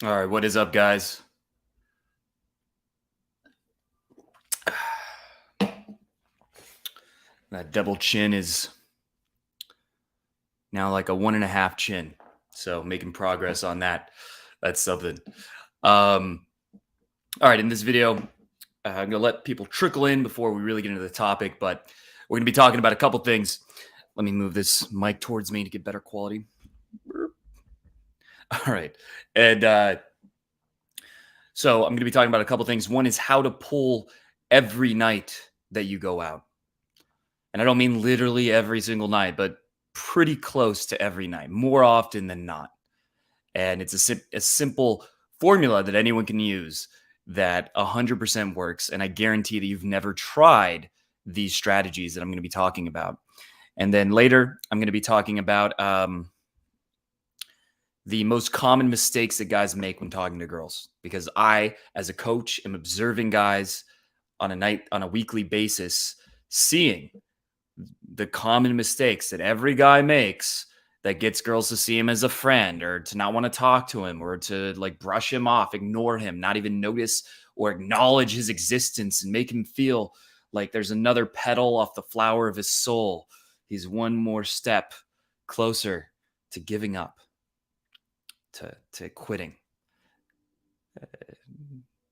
All right, what is up, guys? That double chin is now like a 1.5 chin. So making progress on that. That's something. All right, in this video, I'm going to let people trickle in before we really get into the topic, but we're going to be talking about a couple things. Let me move this mic towards me to get better quality. All right. And so I'm going to be talking about a couple things. One is how to pull every night that you go out. And I don't mean literally every single night, but pretty close to every night, more often than not. And it's a simple formula that anyone can use that 100% works. And I guarantee that you've never tried these strategies that I'm going to be talking about. And then later, I'm going to be talking about the most common mistakes that guys make when talking to girls, because I, as a coach, am observing guys on a weekly basis, seeing the common mistakes that every guy makes that gets girls to see him as a friend or to not want to talk to him or to like brush him off, ignore him, not even notice or acknowledge his existence and make him feel like there's another petal off the flower of his soul. He's one more step closer to giving up, to quitting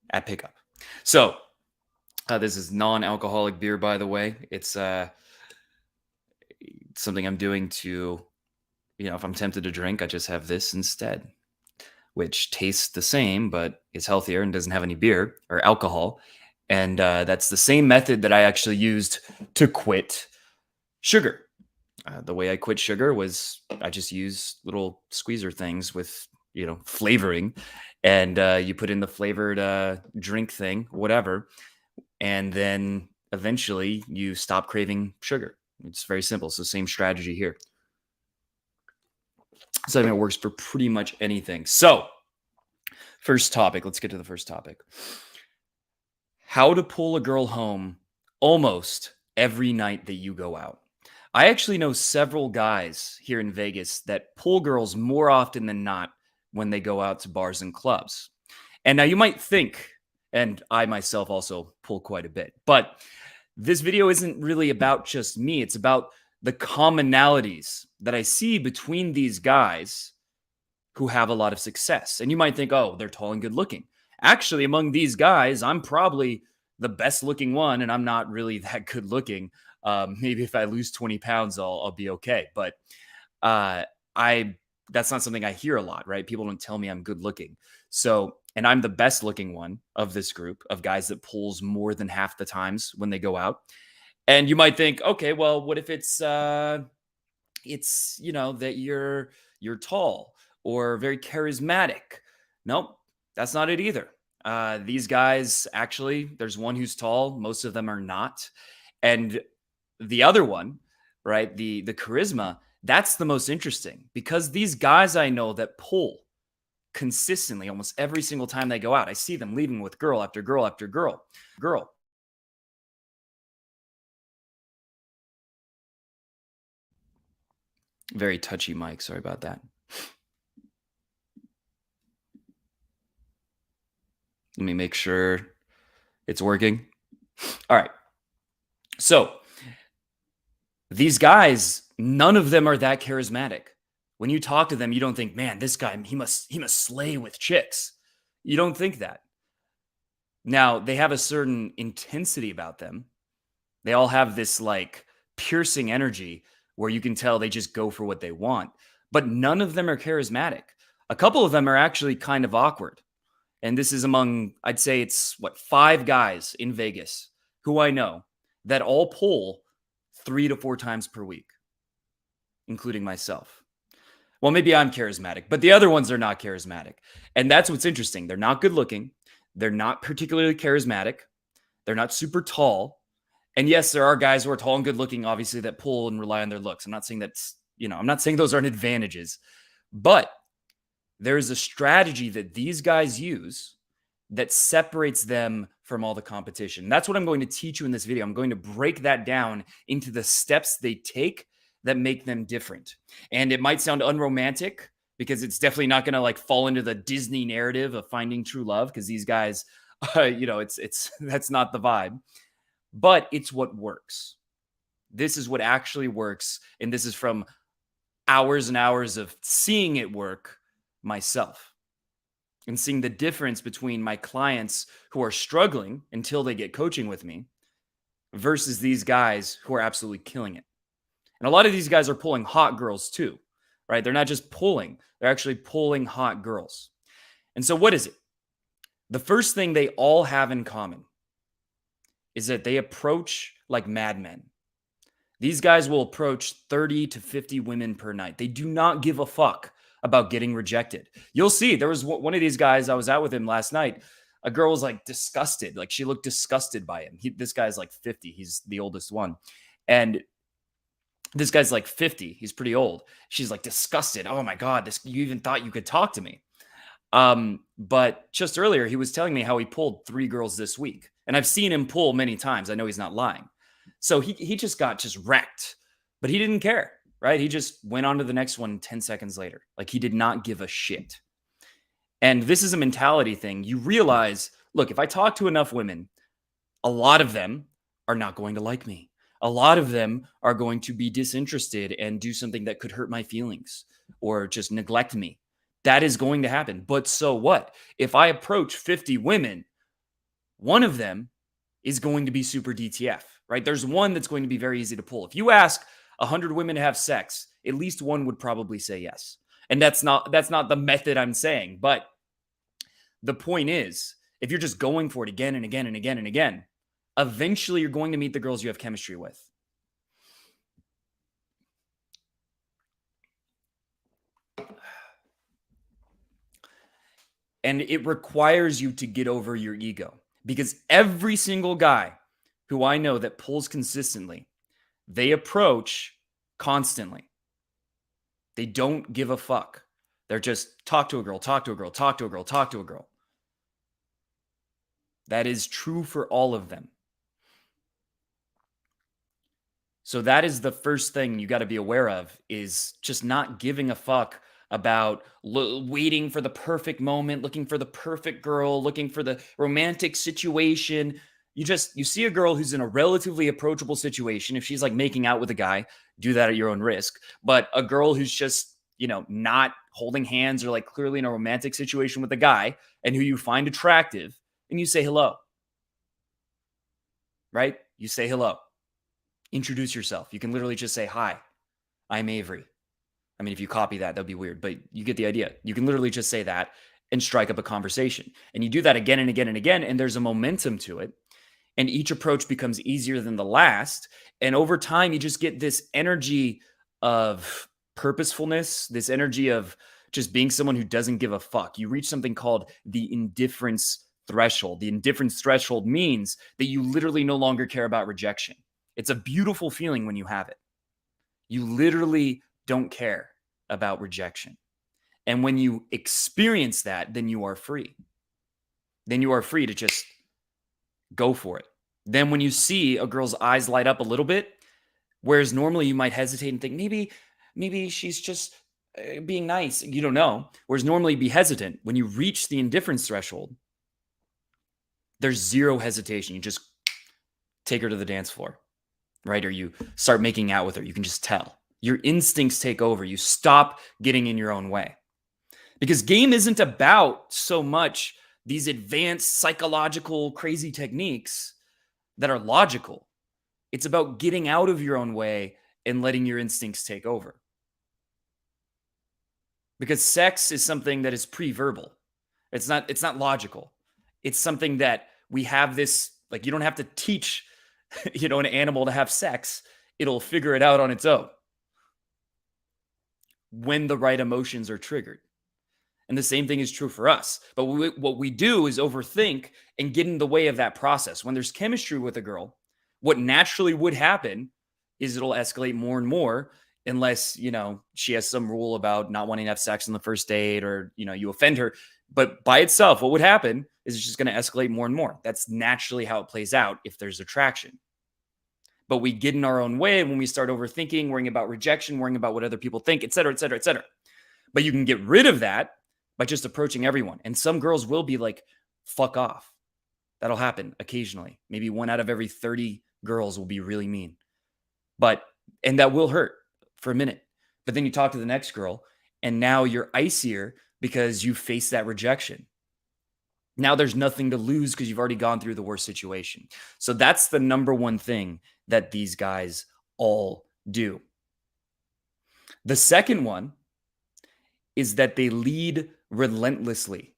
at pickup. So this is non-alcoholic beer, by the way. It's something I'm doing to, if I'm tempted to drink, I just have this instead, which tastes the same, but is healthier and doesn't have any beer or alcohol. And that's the same method that I actually used to quit sugar. The way I quit sugar was I just use little squeezer things with, flavoring. And you put in the flavored drink thing, whatever. And then eventually you stop craving sugar. It's very simple. It's the same strategy here. So I mean, it works for pretty much anything. So first topic, let's get to the first topic. How to pull a girl home almost every night that you go out. I actually know several guys here in Vegas that pull girls more often than not when they go out to bars and clubs. And now you might think, and I myself also pull quite a bit, but this video isn't really about just me. It's about the commonalities that I see between these guys who have a lot of success. And you might think, oh, they're tall and good looking. Actually, among these guys, I'm probably the best looking one, and I'm not really that good looking. Maybe if I lose 20 pounds, I'll be okay. But that's not something I hear a lot, right? People don't tell me I'm good looking. So, and I'm the best looking one of this group of guys that pulls more than half the times when they go out. And you might think, okay, well, what if it's that you're tall or very charismatic? Nope, that's not it either. These guys, actually, there's one who's tall. Most of them are not. And the other one, right, the charisma, that's the most interesting, because these guys I know that pull consistently almost every single time they go out, I see them leaving with girl after girl after girl. Very touchy mic. Sorry about that. Let me make sure it's working. All right. So these guys, none of them are that charismatic. When you talk to them, you don't think, man, this guy, he must slay with chicks. You don't think that. Now, they have a certain intensity about them. They all have this like piercing energy where you can tell they just go for what they want. But none of them are charismatic. A couple of them are actually kind of awkward. And this is among, I'd say it's 5 guys in Vegas who I know that all pull 3 to 4 times per week, including myself. Well, maybe I'm charismatic, but the other ones are not charismatic. And that's what's interesting. They're not good looking. They're not particularly charismatic. They're not super tall. And yes, there are guys who are tall and good looking, obviously, that pull and rely on their looks. I'm not saying that's, I'm not saying those aren't advantages, but there is a strategy that these guys use that separates them from all the competition. That's what I'm going to teach you in this video. I'm going to break that down into the steps they take that make them different. And it might sound unromantic, because it's definitely not going to like fall into the Disney narrative of finding true love, because these guys, it's that's not the vibe, but it's what works. This is what actually works. And this is from hours and hours of seeing it work myself and seeing the difference between my clients who are struggling until they get coaching with me versus these guys who are absolutely killing it. And a lot of these guys are pulling hot girls too, right? They're not just pulling, they're actually pulling hot girls. And so what is it? The first thing they all have in common is that they approach like madmen. These guys will approach 30 to 50 women per night. They do not give a fuck about getting rejected. You'll see, there was one of these guys, I was out with him last night. A girl was like disgusted. Like she looked disgusted by him. This guy's like 50. He's the oldest one. And this guy's like 50. He's pretty old. She's like disgusted. Oh my God, you even thought you could talk to me. But just earlier, he was telling me how he pulled 3 girls this week. And I've seen him pull many times. I know he's not lying. So he just got just wrecked, but he didn't care, right? He just went on to the next one 10 seconds later. Like he did not give a shit. And this is a mentality thing. You realize, look, if I talk to enough women, a lot of them are not going to like me. A lot of them are going to be disinterested and do something that could hurt my feelings or just neglect me. That is going to happen. But so what? If I approach 50 women, one of them is going to be super DTF, right? There's one that's going to be very easy to pull. If you ask 100 women to have sex, at least one would probably say yes. And that's not the method I'm saying. But the point is, if you're just going for it again and again and again and again, eventually you're going to meet the girls you have chemistry with. And it requires you to get over your ego, because every single guy who I know that pulls consistently, they approach constantly. They don't give a fuck. They're just talk to a girl, talk to a girl, talk to a girl, talk to a girl. That is true for all of them. So that is the first thing you got to be aware of, is just not giving a fuck about waiting for the perfect moment, looking for the perfect girl, looking for the romantic situation. You see a girl who's in a relatively approachable situation. If she's like making out with a guy, do that at your own risk. But a girl who's just, not holding hands or like clearly in a romantic situation with a guy and who you find attractive, and you say hello, right? You say hello. Introduce yourself. You can literally just say, hi, I'm Avery. I mean, if you copy that, that'd be weird, but you get the idea. You can literally just say that and strike up a conversation. And you do that again and again and again, and there's a momentum to it. And each approach becomes easier than the last. And over time, you just get this energy of purposefulness, this energy of just being someone who doesn't give a fuck. You reach something called the indifference threshold. The indifference threshold means that you literally no longer care about rejection. It's a beautiful feeling when you have it. You literally don't care about rejection. And when you experience that, then you are free. Then you are free to just go for it. Then when you see a girl's eyes light up a little bit, whereas normally you might hesitate and think, maybe she's just being nice. You don't know. Whereas normally be hesitant. When you reach the indifference threshold, there's zero hesitation. You just take her to the dance floor, right? Or you start making out with her. You can just tell. Your instincts take over. You stop getting in your own way. Because game isn't about so much these advanced psychological crazy techniques that are logical. It's about getting out of your own way and letting your instincts take over. Because sex is something that is pre-verbal. It's not logical. It's something that we have this, like, you don't have to teach, an animal to have sex. It'll figure it out on its own when the right emotions are triggered. And the same thing is true for us. But what we do is overthink and get in the way of that process. When there's chemistry with a girl, what naturally would happen is it'll escalate more and more unless, she has some rule about not wanting to have sex on the first date or, you offend her. But by itself, what would happen is it's just going to escalate more and more. That's naturally how it plays out if there's attraction. But we get in our own way when we start overthinking, worrying about rejection, worrying about what other people think, et cetera, et cetera, et cetera. But you can get rid of that by just approaching everyone. And some girls will be like, fuck off. That'll happen occasionally. Maybe 1 out of every 30 girls will be really mean. And that will hurt for a minute. But then you talk to the next girl and now you're icier because you face that rejection. Now there's nothing to lose because you've already gone through the worst situation. So that's the number one thing that these guys all do. The second one is that they lead relentlessly.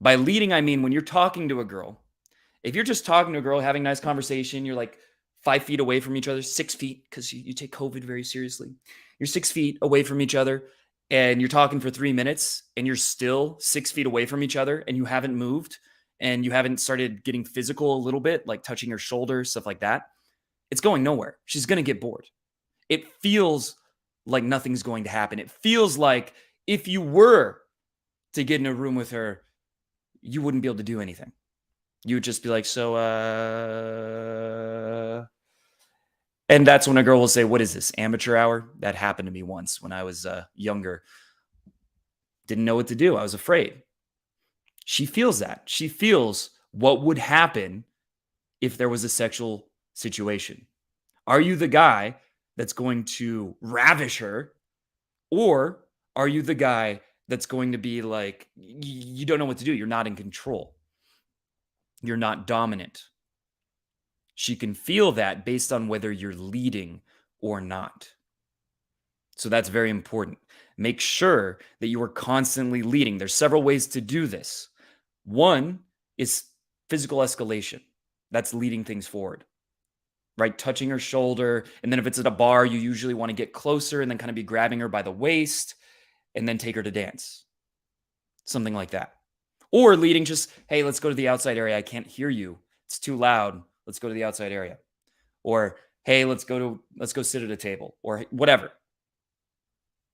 By leading, I mean when you're talking to a girl, if you're just talking to a girl, having a nice conversation, you're like 5 feet away from each other, 6 feet, because you take COVID very seriously. You're 6 feet away from each other and you're talking for 3 minutes and you're still 6 feet away from each other and you haven't moved and you haven't started getting physical a little bit, like touching her shoulder, stuff like that. It's going nowhere. She's going to get bored. It feels like nothing's going to happen. It feels like if you were to get in a room with her, you wouldn't be able to do anything. You would just be like, and that's when a girl will say, what is this, amateur hour? That happened to me once when I was younger. Didn't know what to do. I was afraid. She feels that. She feels what would happen if there was a sexual situation. Are you the guy that's going to ravish her? Or are you the guy that's going to be like, you don't know what to do. You're not in control. You're not dominant. She can feel that based on whether you're leading or not. So that's very important. Make sure that you are constantly leading. There's several ways to do this. One is physical escalation. That's leading things forward, right? Touching her shoulder. And then if it's at a bar, you usually want to get closer and then kind of be grabbing her by the waist and then take her to dance. Something like that. Or leading just, hey, let's go to the outside area. I can't hear you. It's too loud. Let's go to the outside area. Or, hey, let's go sit at a table or whatever.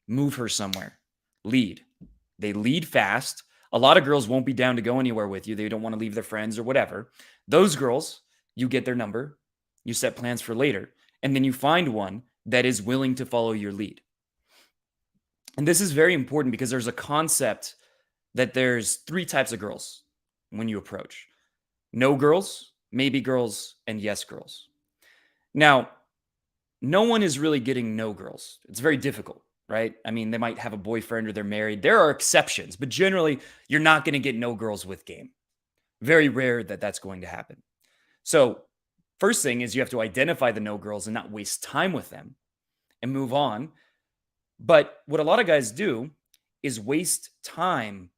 Move her somewhere. Lead. They lead fast. A lot of girls won't be down to go anywhere with you. They don't want to leave their friends or whatever. Those girls, you get their number. You set plans for later. And then you find one that is willing to follow your lead. And this is very important because there's a concept that there's 3 types of girls when you approach. No girls, maybe girls, and yes girls. Now, no one is really getting no girls. It's very difficult, right? I mean, they might have a boyfriend or they're married. There are exceptions, but generally, you're not going to get no girls with game. Very rare that that's going to happen. So, first thing is you have to identify the no girls and not waste time with them and move on. But what a lot of guys do is waste time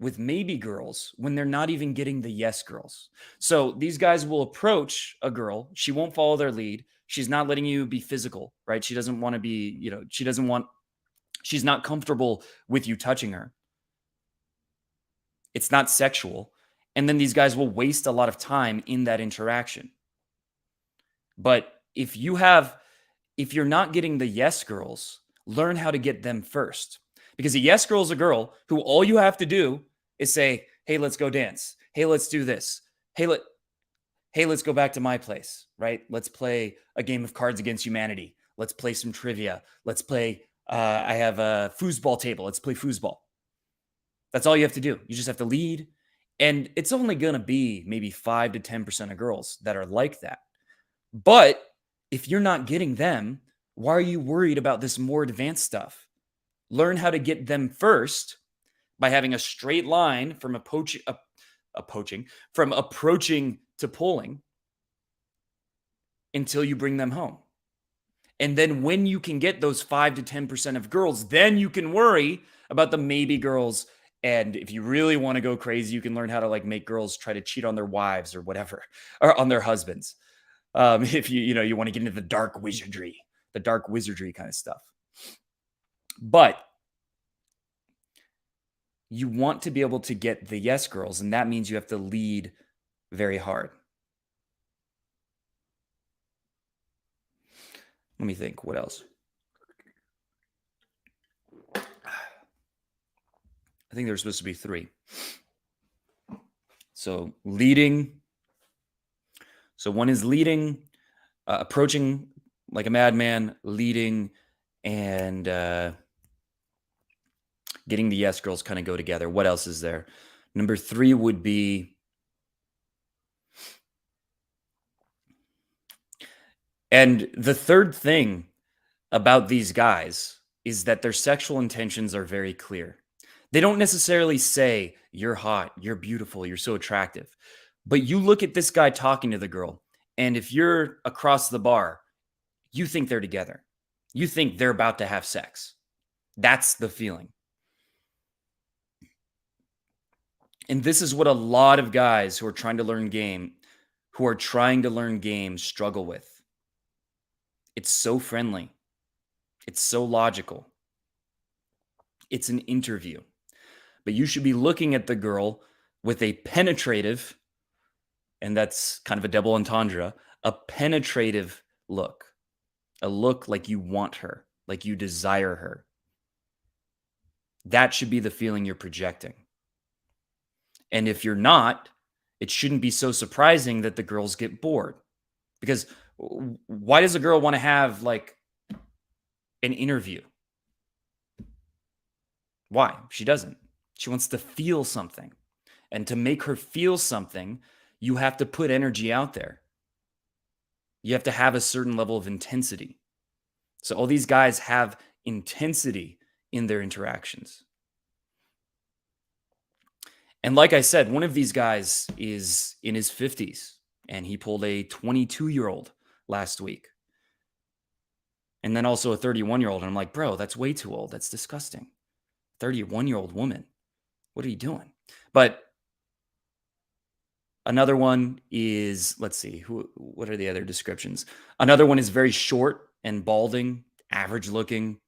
with maybe girls when they're not even getting the yes girls. So these guys will approach a girl. She won't follow their lead. She's not letting you be physical, right? She doesn't want to be, she's not comfortable with you touching her. It's not sexual. And then these guys will waste a lot of time in that interaction. But if you're not getting the yes girls, learn how to get them first. Because a yes girl is a girl who all you have to do is say, hey, let's go dance. Hey, let's do this. Hey, let's go back to my place, right? Let's play a game of Cards Against Humanity. Let's play some trivia. Let's play, I have a foosball table. Let's play foosball. That's all you have to do. You just have to lead. And it's only going to be maybe 5 to 10% of girls that are like that. But if you're not getting them, why are you worried about this more advanced stuff? Learn how to get them first by having a straight line from approaching to pulling until you bring them home. And then when you can get those 5 to 10% of girls, then you can worry about the maybe girls. And if you really want to go crazy, you can learn how to like make girls try to cheat on their wives or whatever, or on their husbands. If you want to get into the dark wizardry kind of stuff. But you want to be able to get the yes girls, and that means you have to lead very hard. Let me think. What else? I think there's supposed to be 3. So leading. So one is leading, approaching like a madman, leading, and Getting the yes girls kind of go together. What else is there? Number 3 would be, and the third thing about these guys is that their sexual intentions are very clear. They don't necessarily say, "You're hot, you're beautiful, you're so attractive." But you look at this guy talking to the girl, and if you're across the bar, you think they're together. You think they're about to have sex. That's the feeling. And this is what a lot of guys who are trying to learn games struggle with. It's so friendly. It's so logical. It's an interview. But you should be looking at the girl with a penetrative, and that's kind of a double entendre, a penetrative look. A look like you want her, like you desire her. That should be the feeling you're projecting. And if you're not, it shouldn't be so surprising that the girls get bored. Because why does a girl want to have like an interview? Why? She doesn't. She wants to feel something. And to make her feel something, you have to put energy out there. You have to have a certain level of intensity. So all these guys have intensity in their interactions. And like I said, one of these guys is in his 50s and he pulled a 22-year-old last week. And then also a 31-year-old. And I'm like, bro, that's way too old. That's disgusting. 31-year-old woman. What are you doing? But another one is, let's see, what are the other descriptions? Another one is very short and balding, average looking,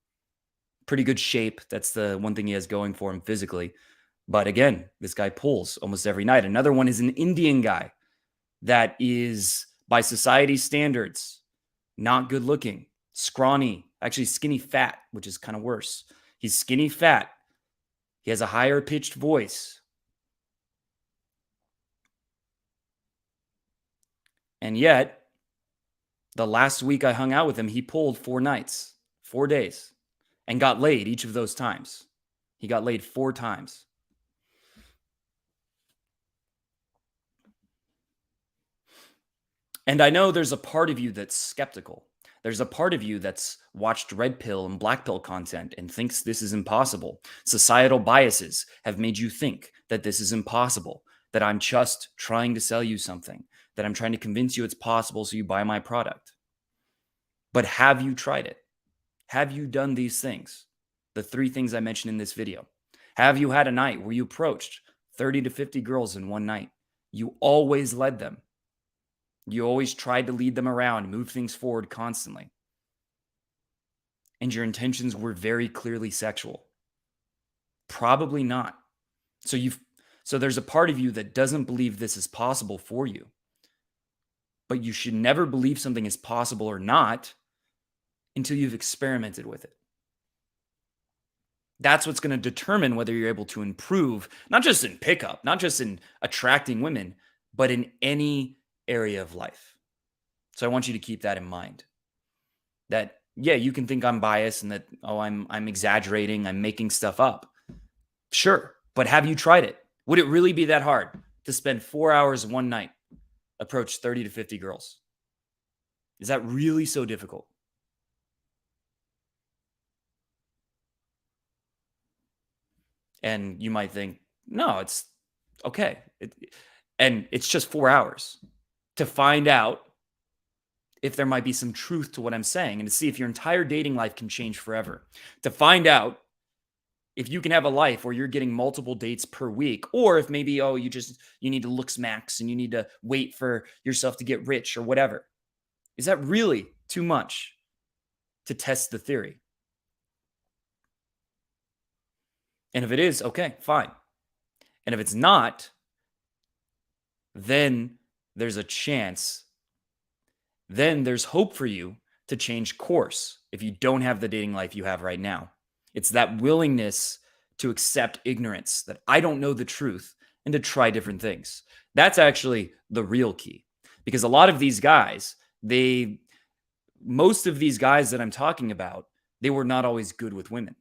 pretty good shape. That's the one thing he has going for him physically. But again, this guy pulls almost every night. Another one is an Indian guy that is, by society standards, not good looking, scrawny, actually skinny fat, which is kind of worse. He's skinny fat. He has a higher pitched voice. And yet, the last week I hung out with him, he pulled 4 nights, 4 days, and got laid each of those times. He got laid 4 times. And I know there's a part of you that's skeptical. There's a part of you that's watched red pill and black pill content and thinks this is impossible. Societal biases have made you think that this is impossible, that I'm just trying to sell you something, that I'm trying to convince you it's possible so you buy my product. But have you tried it? Have you done these things? The 3 things I mentioned in this video. Have you had a night where you approached 30 to 50 girls in one night? You always led them. You always tried to lead them around, move things forward constantly. And your intentions were very clearly sexual. Probably not. So there's a part of you that doesn't believe this is possible for you. But you should never believe something is possible or not until you've experimented with it. That's what's going to determine whether you're able to improve, not just in pickup, not just in attracting women, but in any area of life. So I want you to keep that in mind. That, yeah, you can think I'm biased and that, oh, I'm exaggerating, I'm making stuff up. Sure, but have you tried it? Would it really be that hard to spend 4 hours one night, approach 30 to 50 girls? Is that really so difficult? And you might think, no, it's okay. And it's just 4 hours to find out if there might be some truth to what I'm saying and to see if your entire dating life can change forever. To find out if you can have a life where you're getting multiple dates per week, or if maybe, oh, you need to looks max and you need to wait for yourself to get rich or whatever. Is that really too much to test the theory? And if it is, okay, fine. And if it's not, then there's a chance, then there's hope for you to change course if you don't have the dating life you have right now. It's that willingness to accept ignorance, that I don't know the truth, and to try different things. That's actually the real key. Because a lot of these guys, most of these guys that I'm talking about, they were not always good with women.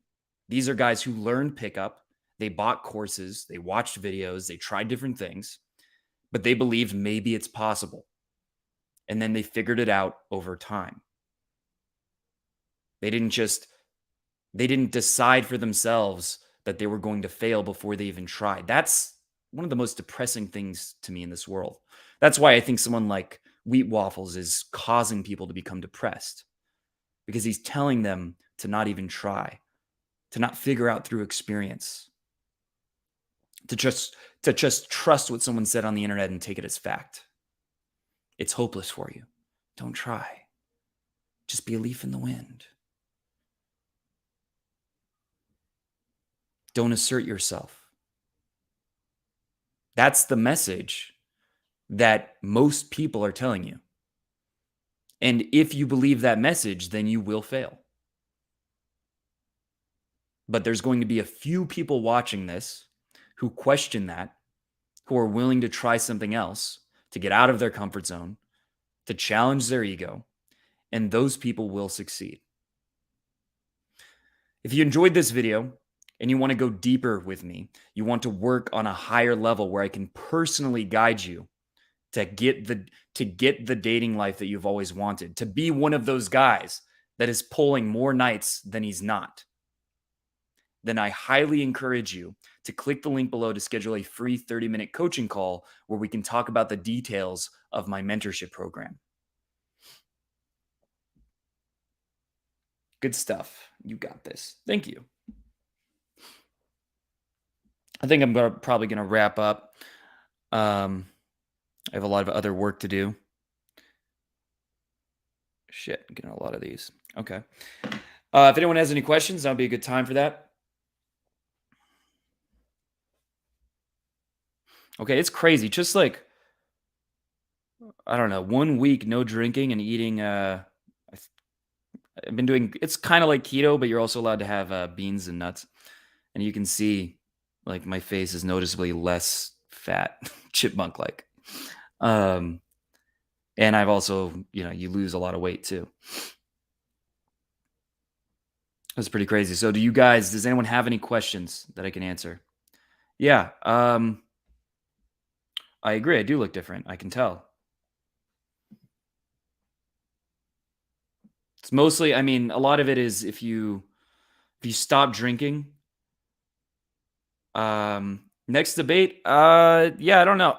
These are guys who learned pickup. They bought courses, they watched videos, they tried different things, but they believed maybe it's possible. And then they figured it out over time. They didn't decide for themselves that they were going to fail before they even tried. That's one of the most depressing things to me in this world. That's why I think someone like Wheat Waffles is causing people to become depressed, because he's telling them to not even try, to not figure out through experience, to just trust what someone said on the internet and take it as fact. It's hopeless for you. Don't try. Just be a leaf in the wind. Don't assert yourself. That's the message that most people are telling you. And if you believe that message, then you will fail. But there's going to be a few people watching this who question that, who are willing to try something else, to get out of their comfort zone, to challenge their ego, and those people will succeed. If you enjoyed this video and you want to go deeper with me, you want to work on a higher level where I can personally guide you to get the dating life that you've always wanted, to be one of those guys that is pulling more nights than he's not, then I highly encourage you to click the link below to schedule a free 30-minute coaching call where we can talk about the details of my mentorship program. Good stuff. You got this. Thank you. I think I'm probably going to wrap up. I have a lot of other work to do. Shit, I'm getting a lot of these. Okay. If anyone has any questions, that'll be a good time for that. Okay, it's crazy. Just like, I don't know, 1 week no drinking and eating. I've been doing. It's kind of like keto, but you're also allowed to have beans and nuts, and you can see, like, my face is noticeably less fat, chipmunk like. And I've also, you lose a lot of weight too. That's pretty crazy. So, does anyone have any questions that I can answer? Yeah. I agree. I do look different. I can tell. It's mostly, I mean, a lot of it is if you stop drinking. Next debate. Yeah, I don't know.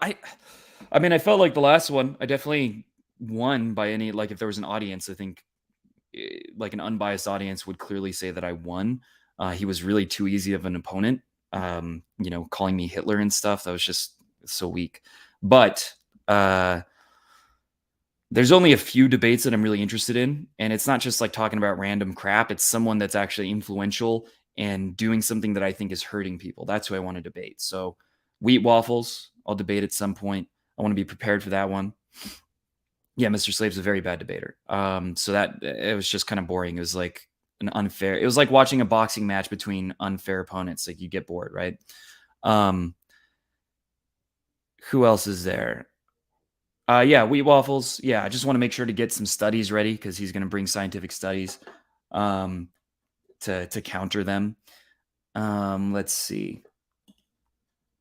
I mean, I felt like the last one, I definitely won by any, like, if there was an audience, I think like an unbiased audience would clearly say that I won. He was really too easy of an opponent. Calling me Hitler and stuff. That was just so weak. But there's only a few debates that I'm really interested in. And it's not just like talking about random crap. It's someone that's actually influential and doing something that I think is hurting people. That's who I want to debate. So Wheat Waffles, I'll debate at some point. I want to be prepared for that one. Yeah, Mr. Slave's a very bad debater. So that it was just kind of boring. It was like it was like watching a boxing match between unfair opponents. Like, you get bored, right? Who else is there? Yeah, Wheat Waffles. Yeah, I just want to make sure to get some studies ready because he's going to bring scientific studies to counter them. Let's see.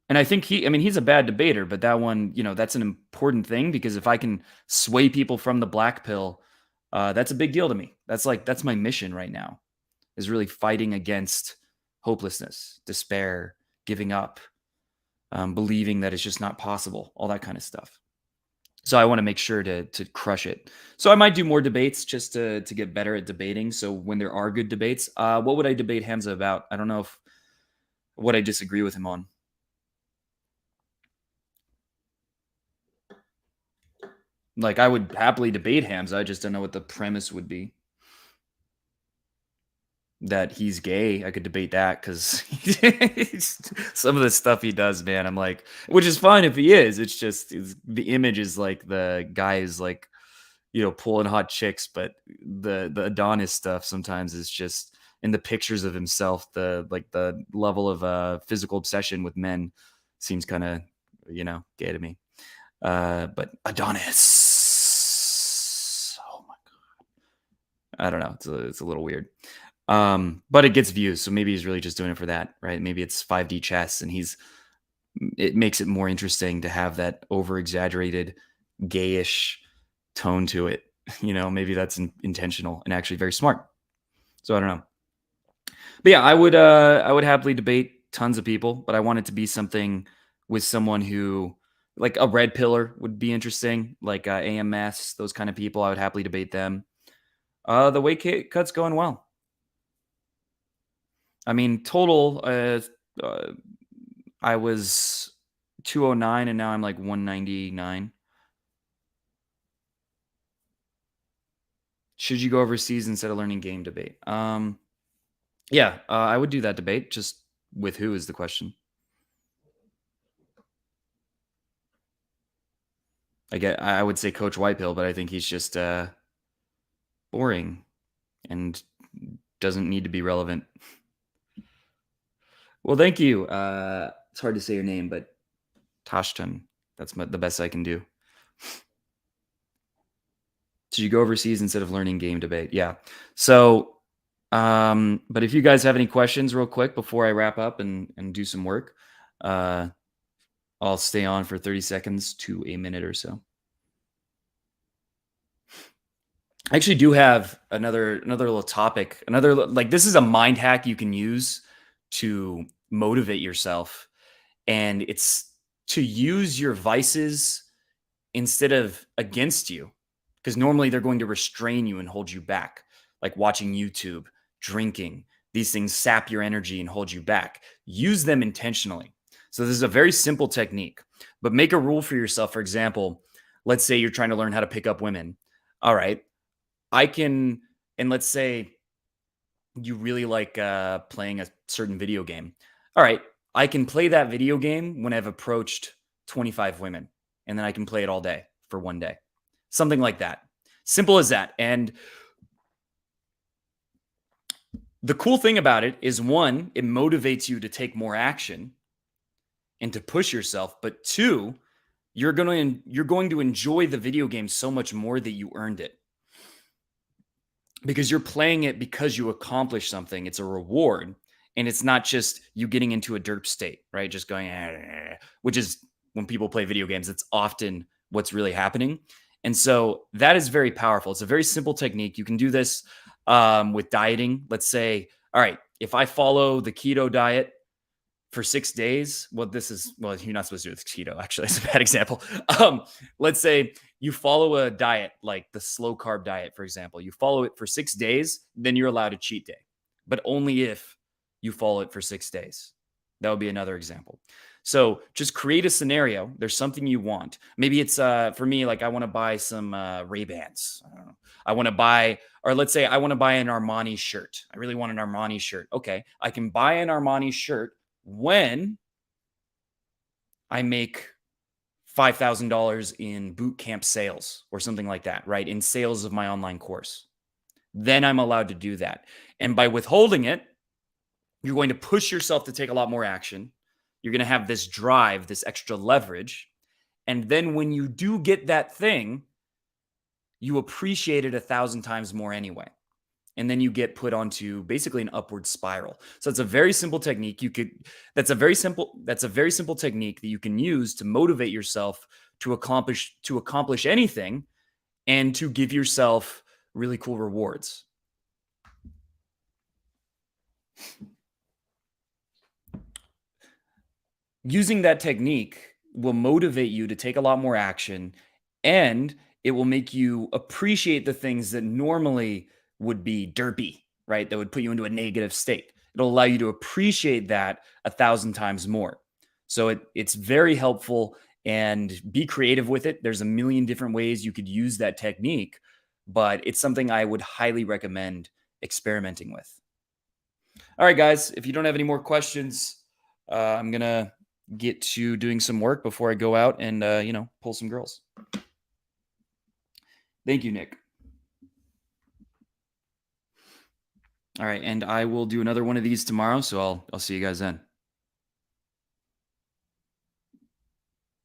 And I think he's a bad debater, but that one, that's an important thing, because if I can sway people from the black pill, that's a big deal to me. That's my mission right now, is really fighting against hopelessness, despair, giving up, believing that it's just not possible, all that kind of stuff. So I want to make sure to crush it. So I might do more debates just to get better at debating. So when there are good debates, what would I debate Hamza about? I don't know what I disagree with him on. Like, I would happily debate Hamza. I just don't know what the premise would be. That he's gay, I could debate that, because some of the stuff he does, man, I'm like, which is fine if he is. It's just the image is like the guy is like, pulling hot chicks, but the Adonis stuff sometimes is just in the pictures of himself. The level of physical obsession with men seems kind of gay to me. But Adonis, oh my god, I don't know. It's a little weird. But it gets views, so maybe he's really just doing it for that, right? Maybe it's 5D chess, and it makes it more interesting to have that over exaggerated, gayish tone to it. Maybe that's intentional and actually very smart. So I don't know. But yeah, I would happily debate tons of people, but I want it to be something with someone who, like a red pillar would be interesting, like AMS, those kind of people. I would happily debate them. The weight cut's going well. I mean, total, I was 209 and now I'm like 199. Should you go overseas instead of learning game debate? Yeah, I would do that debate. Just with who is the question. I would say Coach Whitehill, but I think he's just boring and doesn't need to be relevant. Well, thank you. It's hard to say your name, but Tashton. That's the best I can do. So you go overseas instead of learning game debate. Yeah. So, but if you guys have any questions real quick before I wrap up and do some work, I'll stay on for 30 seconds to a minute or so. I actually do have another little topic. This is a mind hack you can use to motivate yourself, and it's to use your vices instead of against you, because normally they're going to restrain you and hold you back, like watching YouTube, drinking. These things sap your energy and hold you back. Use them intentionally. So this is a very simple technique, but make a rule for yourself. For example, let's say you're trying to learn how to pick up women. All right, I can, and let's say you really like playing a certain video game. All right, I can play that video game when I've approached 25 women, and then I can play it all day for one day. Something like that. Simple as that. And the cool thing about it is, one, it motivates you to take more action and to push yourself. But two, you're going to enjoy the video game so much more that you earned it, because you're playing it because you accomplished something. It's a reward, and it's not just you getting into a derp state, right? Just going, which is when people play video games, it's often what's really happening. And so that is very powerful. It's a very simple technique. You can do this with dieting. Let's say, all right, if I follow the keto diet for 6 days, you're not supposed to do it with keto. Actually, that's a bad example. Let's say you follow a diet like the slow carb diet, for example. You follow it for 6 days, then you're allowed a cheat day, but only if you follow it for 6 days. That would be another example. So just create a scenario. There's something you want. Maybe it's for me, like I want to buy some Ray-Bans. I don't know. I want to buy, or let's say I want to buy an Armani shirt. I really want an Armani shirt. Okay, I can buy an Armani shirt when I make $5,000 in boot camp sales or something like that, right? In sales of my online course. Then I'm allowed to do that. And by withholding it, you're going to push yourself to take a lot more action. You're going to have this drive, this extra leverage. And then when you do get that thing, you appreciate it 1,000 times more anyway. And then you get put onto basically an upward spiral. So it's a very simple technique. That's a very simple technique that you can use to motivate yourself to accomplish anything, and to give yourself really cool rewards. Using that technique will motivate you to take a lot more action, and it will make you appreciate the things that normally would be derpy, right? That would put you into a negative state. It'll allow you to appreciate that 1,000 times more. So it's very helpful, and be creative with it. There's a million different ways you could use that technique, but it's something I would highly recommend experimenting with. All right, guys, if you don't have any more questions, I'm going to get to doing some work before I go out and, pull some girls. Thank you, Nick. All right, and I will do another one of these tomorrow, so I'll see you guys then.